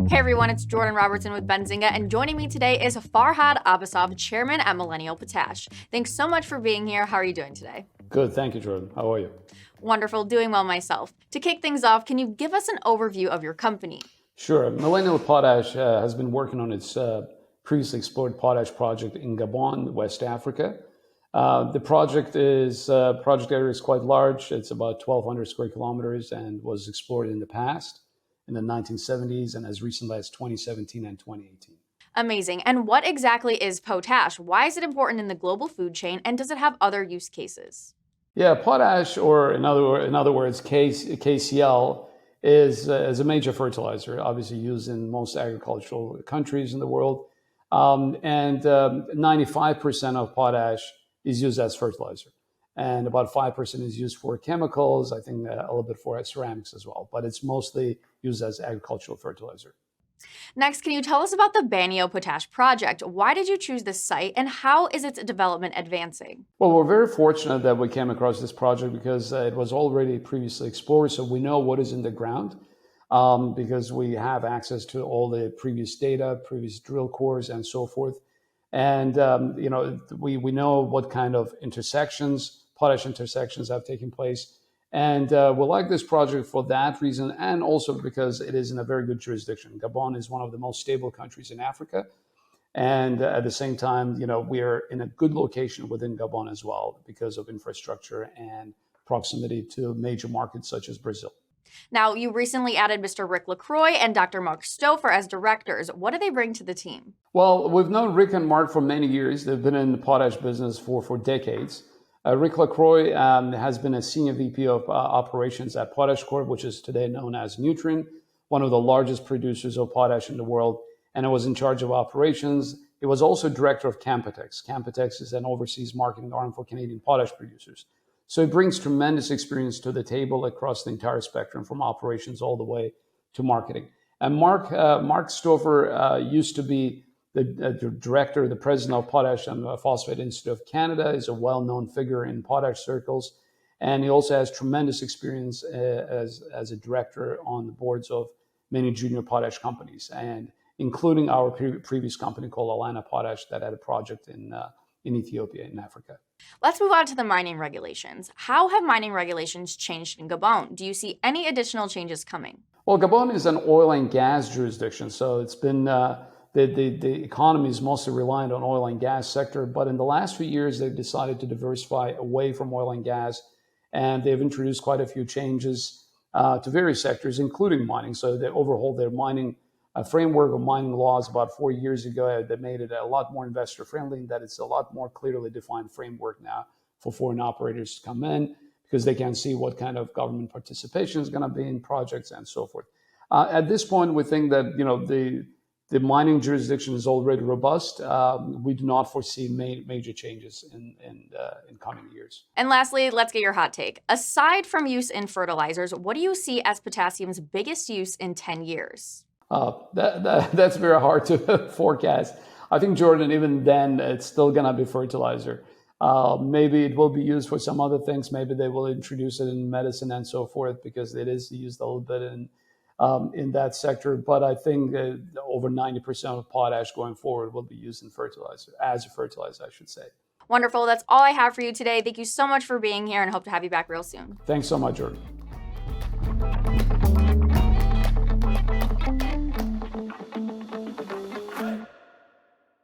Hey everyone, it's Jordan Robertson with Benzinga, and joining me today is Farhad Abasov, Chairman at Millennial Potash. Thanks so much for being here. How are you doing today? Good, thank you, Jordan. How are you? Wonderful, doing well myself. To kick things off, can you give us an overview of your company? Sure. Millennial Potash has been working on its previously explored potash project in Gabon, West Africa. The project area is quite large. It's about 1,200 square kilometers and was explored in the past, in the 1970s, and as recently as 2017 and 2018. Amazing. And what exactly is potash? Why is it important in the global food chain, and does it have other use cases? Yeah, potash, or in other words, KCl, is a major fertilizer, obviously used in most agricultural countries in the world. And 95% of potash is used as fertilizer. And about 5% is used for chemicals, I think a little bit for ceramics as well. But it's mostly used as agricultural fertilizer. Next, can you tell us about the Banio Potash Project? Why did you choose this site, and how is its development advancing? Well, we're very fortunate that we came across this project because it was already previously explored, so we know what is in the ground because we have access to all the previous data, previous drill cores, and so forth. And we know what kind of potash intersections have taken place. And we like this project for that reason, and also because it is in a very good jurisdiction. Gabon is one of the most stable countries in Africa. And at the same time, we are in a good location within Gabon as well because of infrastructure and proximity to major markets such as Brazil. Now, you recently added Mr. Rick LaCroix and Dr. Mark Stouffer as directors. What do they bring to the team? Well, we've known Rick and Mark for many years. They've been in the potash business for decades. Rick LaCroix has been a senior VP of operations at Potash Corp, which is today known as Nutrien, one of the largest producers of potash in the world, and it was in charge of operations. He was also director of Canpotex. Canpotex is an overseas marketing arm for Canadian potash producers. So he brings tremendous experience to the table across the entire spectrum, from operations all the way to marketing. And Mark Stouffer used to be the director, the president of Potash and Phosphate Institute of Canada. Is a well-known figure in potash circles. And he also has tremendous experience as a director on the boards of many junior potash companies, and including our previous company called Alana Potash that had a project in Ethiopia, in Africa. Let's move on to the mining regulations. How have mining regulations changed in Gabon? Do you see any additional changes coming? Well, Gabon is an oil and gas jurisdiction, so it's been the economy is mostly reliant on oil and gas sector. But in the last few years, they've decided to diversify away from oil and gas, and they've introduced quite a few changes to various sectors, including mining. So they overhauled their mining framework of mining laws about 4 years ago that made it a lot more investor friendly, and that it's a lot more clearly defined framework now for foreign operators to come in, because they can see what kind of government participation is going to be in projects and so forth. At this point, we think that the mining jurisdiction is already robust. We do not foresee major changes in coming years. And lastly, let's get your hot take. Aside from use in fertilizers, what do you see as potassium's biggest use in 10 years? That's very hard to forecast. I think, Jordan, even then, it's still going to be fertilizer. Maybe it will be used for some other things. Maybe they will introduce it in medicine and so forth, because it is used a little bit in that sector. But I think over 90% of potash going forward will be used in fertilizer, as a fertilizer, I should say. Wonderful. That's all I have for you today. Thank you so much for being here, and hope to have you back real soon. Thanks so much, Jordan.